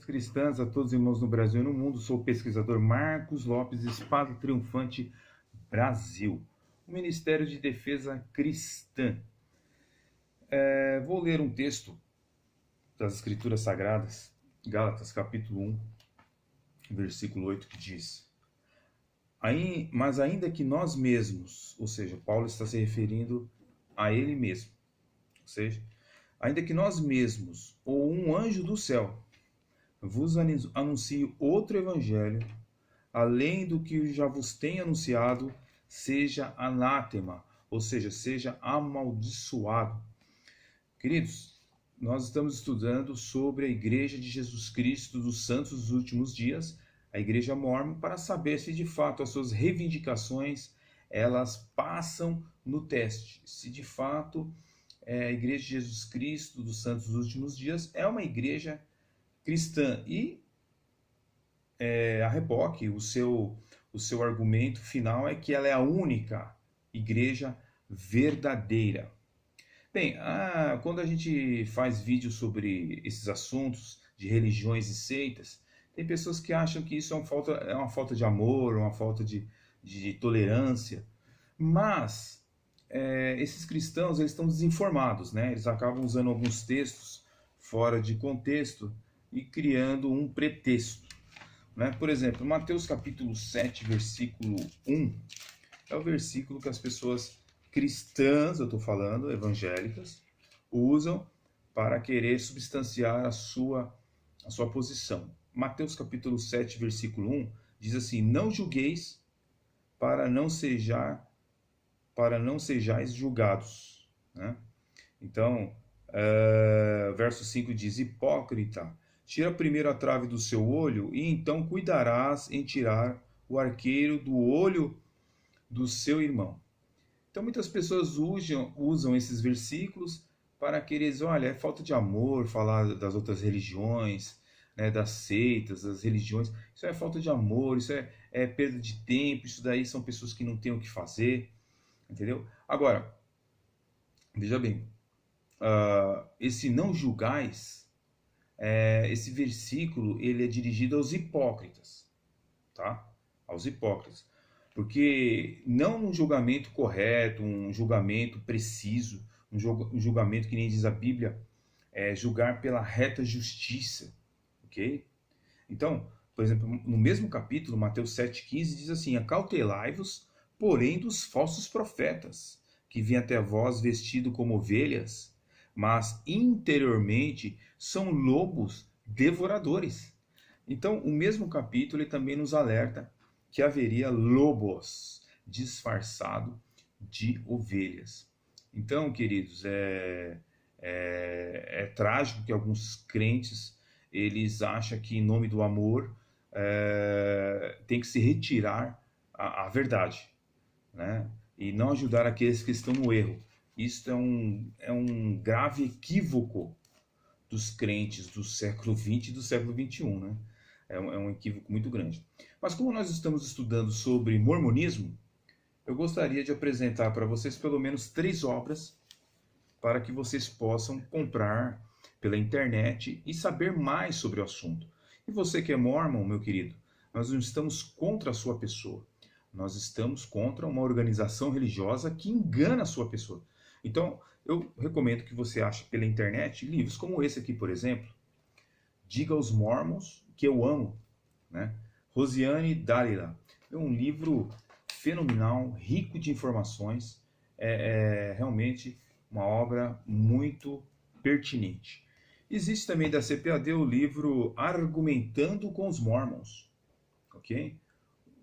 cristãs, a todos os irmãos no Brasil e no mundo. Sou o pesquisador Marcos Lopes, Espada Triunfante Brasil, o Ministério de Defesa Cristã. Vou ler um texto das Escrituras Sagradas, Gálatas capítulo 1, versículo 8, que diz: Mas ainda que nós mesmos, ou seja, Paulo está se referindo a ele mesmo, ou seja, ainda que nós mesmos, ou um anjo do céu, vos anuncie outro evangelho, além do que já vos tenho anunciado, seja anátema, ou seja amaldiçoado. Queridos, nós estamos estudando sobre a Igreja de Jesus Cristo dos Santos dos Últimos Dias, a Igreja Mórmon, para saber se de fato as suas reivindicações elas passam no teste, se de fato a Igreja de Jesus Cristo dos Santos dos Últimos Dias é uma igreja cristã. E a reboque, o seu argumento final é que ela é a única igreja verdadeira. Bem, quando a gente faz vídeos sobre esses assuntos de religiões e seitas, tem pessoas que acham que isso é uma falta de amor, uma falta de tolerância. Mas esses cristãos eles estão desinformados, né? Eles acabam usando alguns textos fora de contexto e criando um pretexto, né? Por exemplo, Mateus capítulo 7, versículo 1, é o versículo que as pessoas cristãs, eu estou falando, evangélicas, usam para querer substanciar a sua posição. Mateus capítulo 7, versículo 1, diz assim: Não julgueis para não sejais julgados, né? Então, verso 5 diz: Hipócrita, tira primeiro a trave do seu olho, e então cuidarás em tirar o arqueiro do olho do seu irmão. Então, muitas pessoas usam esses versículos para querer dizer: olha, é falta de amor falar das outras religiões, né, das seitas, das religiões. Isso é falta de amor, isso é perda de tempo, isso daí são pessoas que não têm o que fazer, entendeu? Agora, veja bem, esse não julgais, esse versículo, ele é dirigido aos hipócritas, tá? Aos hipócritas. Porque não um julgamento correto, um julgamento preciso, um julgamento que nem diz a Bíblia, julgar pela reta justiça, ok? Então, por exemplo, no mesmo capítulo, Mateus 7,15, diz assim: Acautelai-vos, porém, dos falsos profetas, que vêm até vós vestido como ovelhas, mas interiormente são lobos devoradores. Então, o mesmo capítulo ele também nos alerta que haveria lobos disfarçado de ovelhas. Então, queridos, é trágico que alguns crentes eles acham que em nome do amor tem que se retirar a verdade, né? E não ajudar aqueles que estão no erro. Isso é um grave equívoco dos crentes do século XX e do século XXI, né? É um equívoco muito grande. Mas como nós estamos estudando sobre mormonismo, eu gostaria de apresentar para vocês pelo menos 3 obras para que vocês possam comprar pela internet e saber mais sobre o assunto. E você que é mormon, meu querido, nós não estamos contra a sua pessoa. Nós estamos contra uma organização religiosa que engana a sua pessoa. Então, eu recomendo que você ache pela internet livros como esse aqui, por exemplo, Diga aos Mormons que eu amo, né? Rosiane Dalila. É um livro fenomenal, rico de informações, realmente uma obra muito pertinente. Existe também da CPAD o livro Argumentando com os Mormons, ok?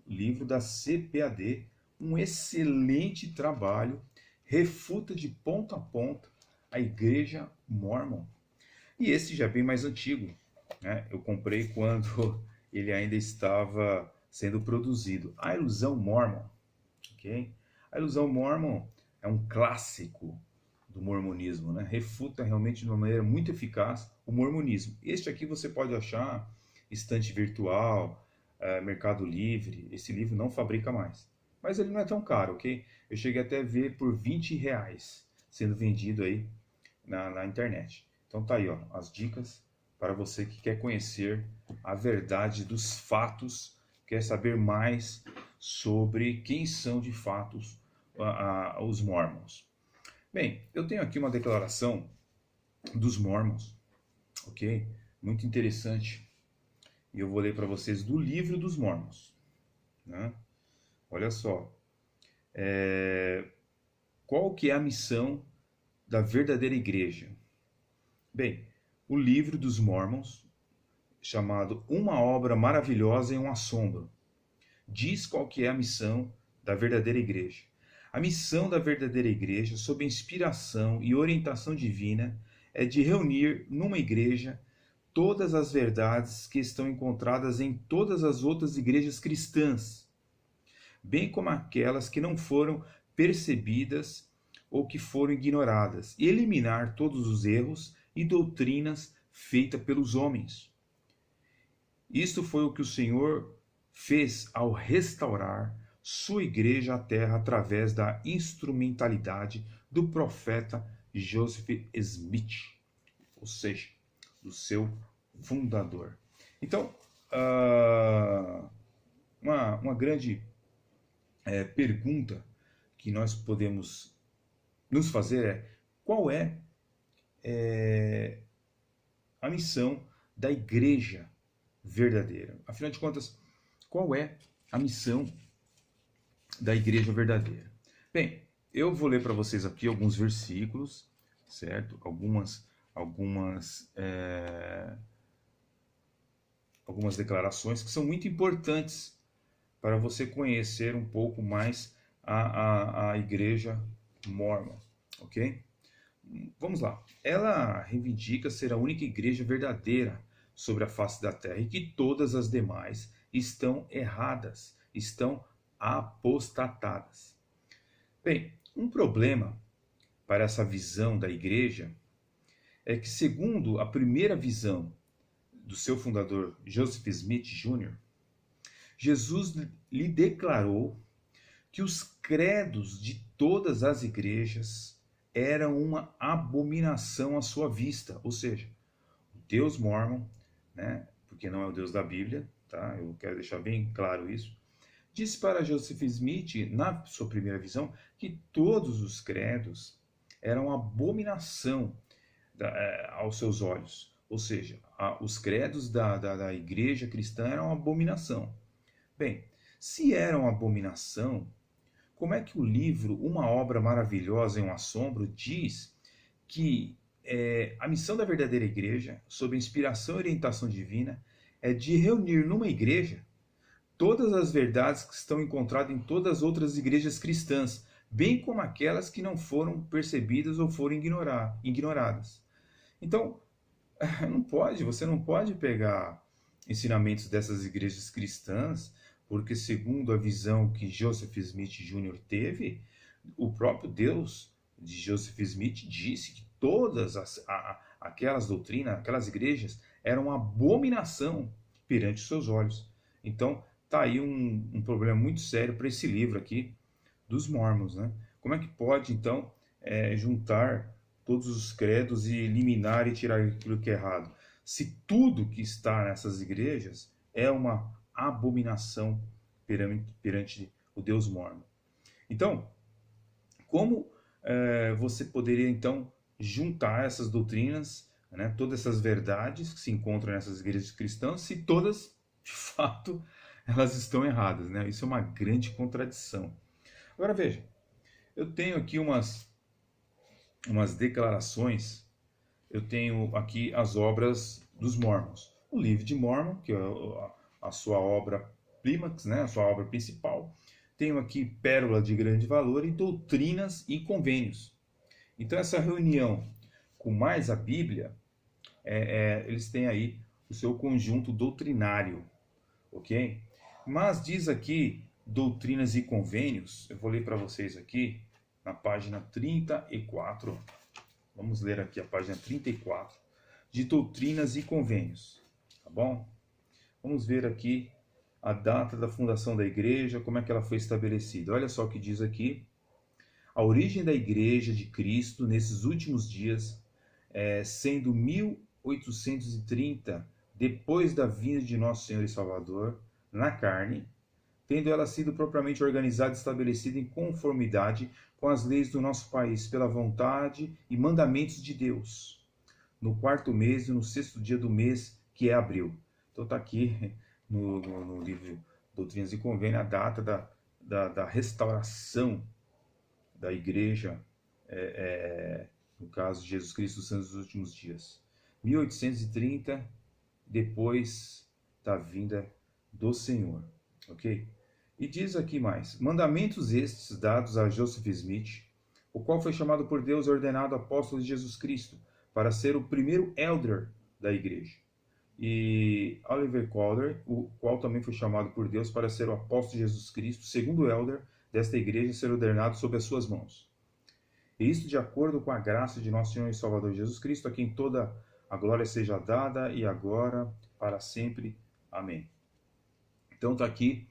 Livro da CPAD, um excelente trabalho, refuta de ponta a ponta a Igreja Mormon. E esse já é bem mais antigo, né? Eu comprei quando ele ainda estava sendo produzido. A Ilusão Mormon, ok? A Ilusão Mormon é um clássico do mormonismo, né? Refuta realmente de uma maneira muito eficaz o mormonismo. Este aqui você pode achar estante virtual, Mercado Livre. Esse livro não fabrica mais, mas ele não é tão caro, ok? Eu cheguei até a ver por R$ 20 sendo vendido aí na internet. Então tá aí, ó, as dicas para você que quer conhecer a verdade dos fatos, quer saber mais sobre quem são de fato os Mormons. Bem, eu tenho aqui uma declaração dos Mormons, ok? Muito interessante. E eu vou ler para vocês do livro dos Mormons, né? Olha só. Qual que é a missão da verdadeira igreja? Bem, o livro dos Mormons, chamado Uma Obra Maravilhosa e um Assombro, diz qual que é a missão da verdadeira igreja. A missão da verdadeira igreja, sob inspiração e orientação divina, é de reunir numa igreja todas as verdades que estão encontradas em todas as outras igrejas cristãs, bem como aquelas que não foram percebidas ou que foram ignoradas, e eliminar todos os erros e doutrinas feitas pelos homens. Isto foi o que o Senhor fez ao restaurar sua igreja à terra através da instrumentalidade do profeta Joseph Smith, ou seja, do seu fundador. Então, uma grande pergunta que nós podemos nos fazer é: qual é a missão da igreja verdadeira? Afinal de contas, qual é a missão da igreja verdadeira? Bem, eu vou ler para vocês aqui alguns versículos, certo? Algumas declarações que são muito importantes para você conhecer um pouco mais a igreja Mormon, ok? Vamos lá. Ela reivindica ser a única igreja verdadeira sobre a face da terra e que todas as demais estão erradas, estão apostatadas. Bem, um problema para essa visão da igreja é que, segundo a primeira visão do seu fundador, Joseph Smith Jr., Jesus lhe declarou que os credos de todas as igrejas eram uma abominação à sua vista. Ou seja, o Deus Mormon, né, porque não é o Deus da Bíblia, tá? Eu quero deixar bem claro isso, disse para Joseph Smith, na sua primeira visão, que todos os credos eram abominação aos seus olhos. Ou seja, os credos da igreja cristã eram uma abominação. Bem, se eram uma abominação, como é que o livro Uma Obra Maravilhosa e um Assombro diz que a missão da verdadeira igreja, sob inspiração e orientação divina, é de reunir numa igreja todas as verdades que estão encontradas em todas as outras igrejas cristãs, bem como aquelas que não foram percebidas ou foram ignoradas. Então, você não pode pegar ensinamentos dessas igrejas cristãs, porque segundo a visão que Joseph Smith Jr. teve, o próprio Deus de Joseph Smith disse que todas aquelas doutrinas, aquelas igrejas, eram uma abominação perante os seus olhos. Então, tá aí um problema muito sério para esse livro aqui dos Mormons, né? Como é que pode, então, juntar todos os credos e eliminar e tirar aquilo que é errado? Se tudo que está nessas igrejas é uma abominação perante o Deus Mormon. Então, como você poderia, então, juntar essas doutrinas, né, todas essas verdades que se encontram nessas igrejas cristãs, se todas, de fato, elas estão erradas, né? Isso é uma grande contradição. Agora veja, eu tenho aqui umas declarações, eu tenho aqui as obras dos Mormons. O livro de Mormon, que é a sua obra clímax, né? A sua obra principal. Tenho aqui Pérola de Grande Valor e Doutrinas e Convênios. Então essa reunião com mais a Bíblia, eles têm aí o seu conjunto doutrinário, ok? Mas diz aqui Doutrinas e Convênios, eu vou ler para vocês aqui na página 34, vamos ler aqui a página 34, de Doutrinas e Convênios, tá bom? Vamos ver aqui a data da fundação da igreja, como é que ela foi estabelecida. Olha só o que diz aqui: a origem da igreja de Cristo nesses últimos dias, sendo 1830, depois da vinda de nosso Senhor e Salvador, na carne, tendo ela sido propriamente organizada e estabelecida em conformidade com as leis do nosso país, pela vontade e mandamentos de Deus, no 4º mês e no 6º dia do mês, que é abril. Então está aqui no livro Doutrinas e Convênios a data da restauração da igreja, no caso de Jesus Cristo dos Santos dos Últimos Dias. 1830, depois da vinda do Senhor. Ok? E diz aqui mais: mandamentos estes dados a Joseph Smith, o qual foi chamado por Deus e ordenado apóstolo de Jesus Cristo, para ser o primeiro elder da igreja. E Oliver Calder, o qual também foi chamado por Deus para ser o apóstolo de Jesus Cristo, segundo elder desta igreja, ser ordenado sob as suas mãos. E isto de acordo com a graça de nosso Senhor e Salvador Jesus Cristo, a quem toda a glória seja dada e agora para sempre. Amém. Então está aqui,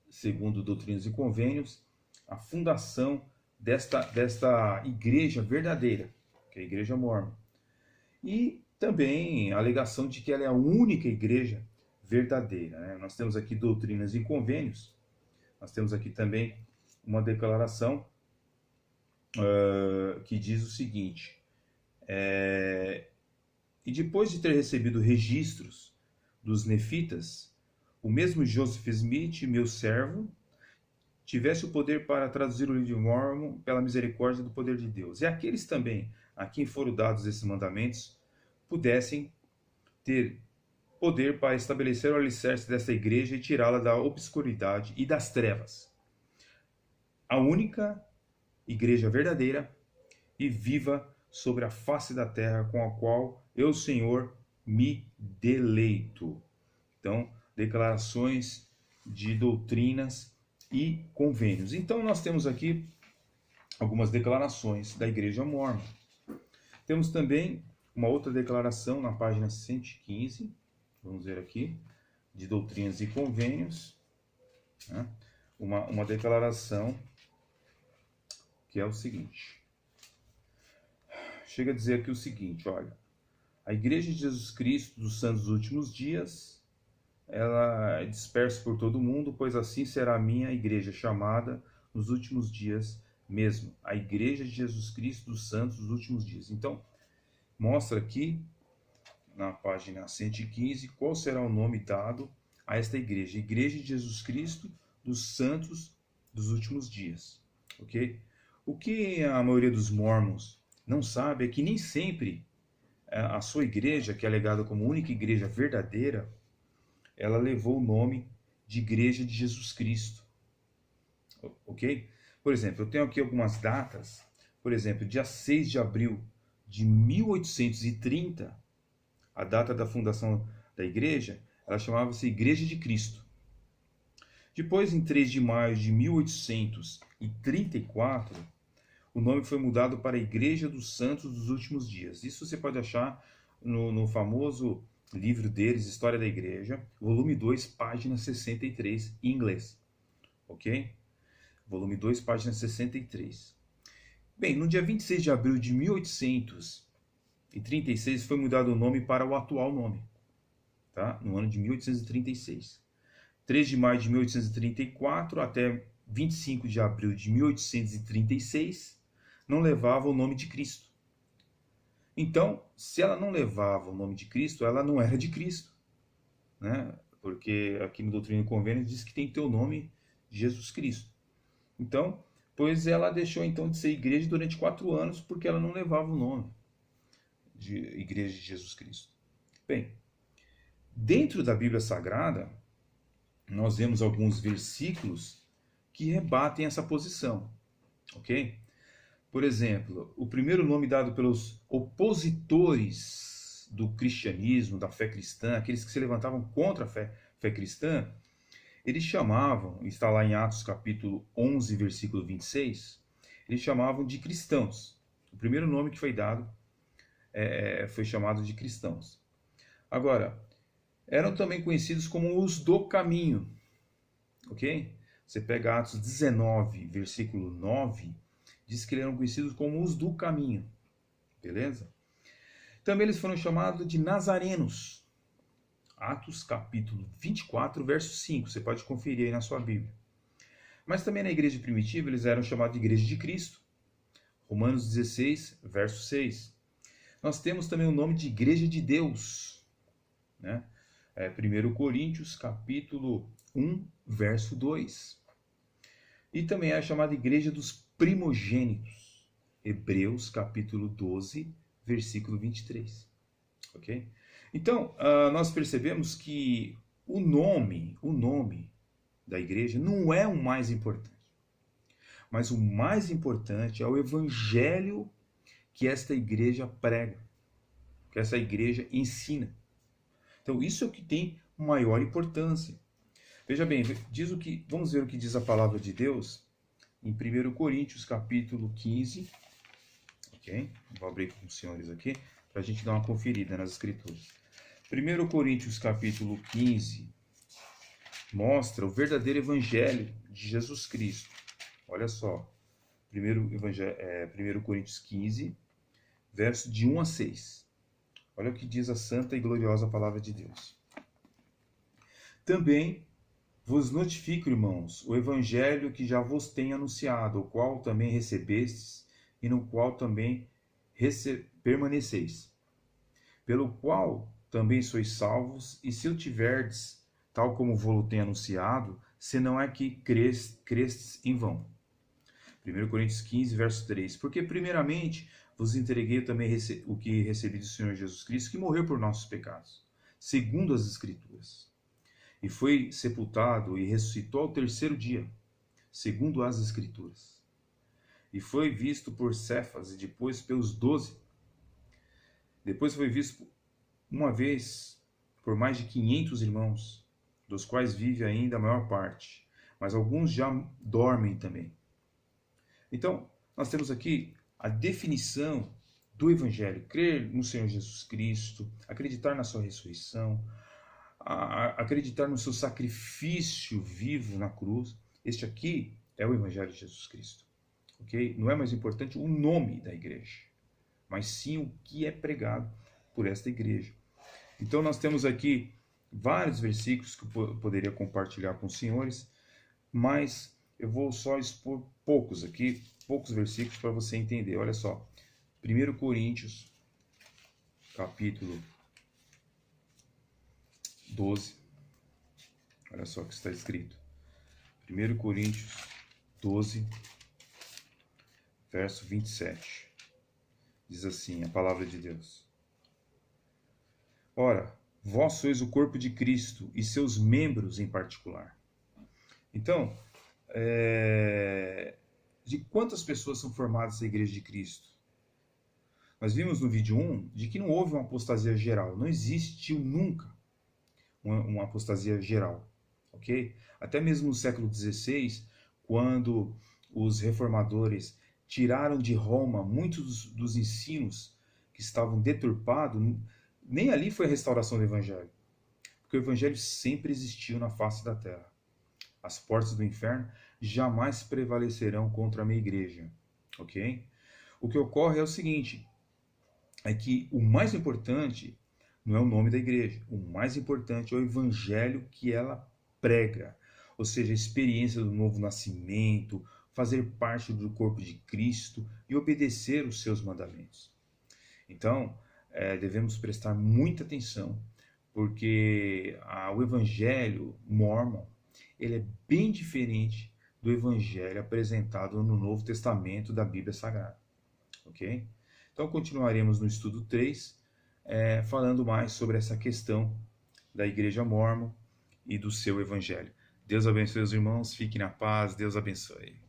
segundo Doutrinas e Convênios, a fundação desta igreja verdadeira, que é a Igreja Mórmon. E também a alegação de que ela é a única igreja verdadeira, né? Nós temos aqui Doutrinas e Convênios, nós temos aqui também uma declaração que diz o seguinte: e depois de ter recebido registros dos nefitas, o mesmo Joseph Smith, meu servo, tivesse o poder para traduzir o livro de Mórmon pela misericórdia do poder de Deus. E aqueles também a quem foram dados esses mandamentos pudessem ter poder para estabelecer o alicerce dessa igreja e tirá-la da obscuridade e das trevas. A única igreja verdadeira e viva sobre a face da terra, com a qual eu, Senhor, me deleito. Então, declarações de doutrinas e convênios. Então, nós temos aqui algumas declarações da Igreja Mórmon. Temos também uma outra declaração na página 115, vamos ver aqui, de Doutrinas e Convênios, né? Uma declaração que é o seguinte: chega a dizer aqui o seguinte, olha: a Igreja de Jesus Cristo dos Santos dos Últimos Dias, ela é dispersa por todo o mundo, pois assim será a minha igreja chamada nos últimos dias mesmo, a Igreja de Jesus Cristo dos Santos dos Últimos Dias. Então, mostra aqui na página 115 qual será o nome dado a esta igreja: Igreja de Jesus Cristo dos Santos dos Últimos Dias. Ok? O que a maioria dos mormons não sabe é que nem sempre a sua igreja, que é alegada como única igreja verdadeira, ela levou o nome de Igreja de Jesus Cristo. Ok? Por exemplo, eu tenho aqui algumas datas. Por exemplo, dia 6 de abril de 1830, a data da fundação da igreja, ela chamava-se Igreja de Cristo. Depois, em 3 de maio de 1834, o nome foi mudado para Igreja dos Santos dos Últimos Dias. Isso você pode achar no famoso livro deles, História da Igreja, volume 2, página 63, em inglês. Ok? Volume 2, página 63. Bem, no dia 26 de abril de 1836 foi mudado o nome para o atual nome, tá? No ano de 1836. 3 de maio de 1834 até 25 de abril de 1836 não levava o nome de Cristo. Então, se ela não levava o nome de Cristo, ela não era de Cristo, né? Porque aqui no Doutrina e Convênios diz que tem que ter o nome de Jesus Cristo. Então, pois ela deixou então de ser igreja durante 4 anos porque ela não levava o nome de Igreja de Jesus Cristo. Bem, dentro da Bíblia Sagrada, nós vemos alguns versículos que rebatem essa posição, ok? Por exemplo, o primeiro nome dado pelos opositores do cristianismo, da fé cristã, aqueles que se levantavam contra a fé cristã, eles chamavam, está lá em Atos capítulo 11, versículo 26, eles chamavam de cristãos. O primeiro nome que foi dado foi chamado de cristãos. Agora, eram também conhecidos como os do caminho, ok? Você pega Atos 19, versículo 9, diz que eles eram conhecidos como os do caminho, beleza? Também eles foram chamados de nazarenos. Atos capítulo 24, verso 5. Você pode conferir aí na sua Bíblia. Mas também na igreja primitiva eles eram chamados de igreja de Cristo. Romanos 16, verso 6. Nós temos também o nome de igreja de Deus, né? 1 Coríntios capítulo 1, verso 2. E também é chamada igreja dos primogênitos. Hebreus capítulo 12, versículo 23. Ok? Então, nós percebemos que o nome da igreja não é o mais importante. Mas o mais importante é o evangelho que esta igreja prega, que essa igreja ensina. Então, isso é o que tem maior importância. Veja bem, vamos ver o que diz a palavra de Deus em 1 Coríntios capítulo 15. Ok? Vou abrir com os senhores aqui para a gente dar uma conferida nas escrituras. 1 Coríntios capítulo 15 mostra o verdadeiro evangelho de Jesus Cristo. Olha só, 1 Coríntios 15, verso de 1 a 6. Olha o que diz a santa e gloriosa palavra de Deus. Também vos notifico, irmãos, o evangelho que já vos tenho anunciado, o qual também recebestes e no qual também permaneceis, pelo qual também sois salvos, e se o tiverdes, tal como vos tenho anunciado, senão é que crestes em vão. 1 Coríntios 15, verso 3. Porque primeiramente vos entreguei também o que recebi do Senhor Jesus Cristo, que morreu por nossos pecados, segundo as Escrituras, e foi sepultado e ressuscitou ao terceiro dia, segundo as Escrituras, e foi visto por Cefas e depois pelos 12. Depois foi visto uma vez por mais de 500 irmãos, dos quais vive ainda a maior parte, mas alguns já dormem também. Então, nós temos aqui a definição do Evangelho: crer no Senhor Jesus Cristo, acreditar na sua ressurreição, acreditar no seu sacrifício vivo na cruz. Este aqui é o Evangelho de Jesus Cristo. Okay? Não é mais importante o nome da igreja, mas sim o que é pregado por esta igreja. Então, nós temos aqui vários versículos que eu poderia compartilhar com os senhores, mas eu vou só expor poucos versículos para você entender. Olha só, 1 Coríntios, capítulo 12. Olha só o que está escrito. 1 Coríntios 12, verso 27. Diz assim a palavra de Deus: Ora, vós sois o corpo de Cristo e seus membros em particular. Então, de quantas pessoas são formadas a Igreja de Cristo? Nós vimos no vídeo 1 de que não houve uma apostasia geral. Não existiu nunca uma apostasia geral. Ok? Até mesmo no século XVI, quando os reformadores tiraram de Roma muitos dos ensinos que estavam deturpados, nem ali foi a restauração do Evangelho. Porque o Evangelho sempre existiu na face da terra. As portas do inferno jamais prevalecerão contra a minha igreja. Ok? O que ocorre é o seguinte, é que o mais importante não é o nome da igreja. O mais importante é o Evangelho que ela prega. Ou seja, a experiência do novo nascimento, fazer parte do corpo de Cristo e obedecer os seus mandamentos. Então, devemos prestar muita atenção, porque o Evangelho mórmon ele é bem diferente do Evangelho apresentado no Novo Testamento da Bíblia Sagrada. Ok? Então, continuaremos no estudo 3, falando mais sobre essa questão da Igreja Mórmon e do seu Evangelho. Deus abençoe os irmãos, fiquem na paz, Deus abençoe.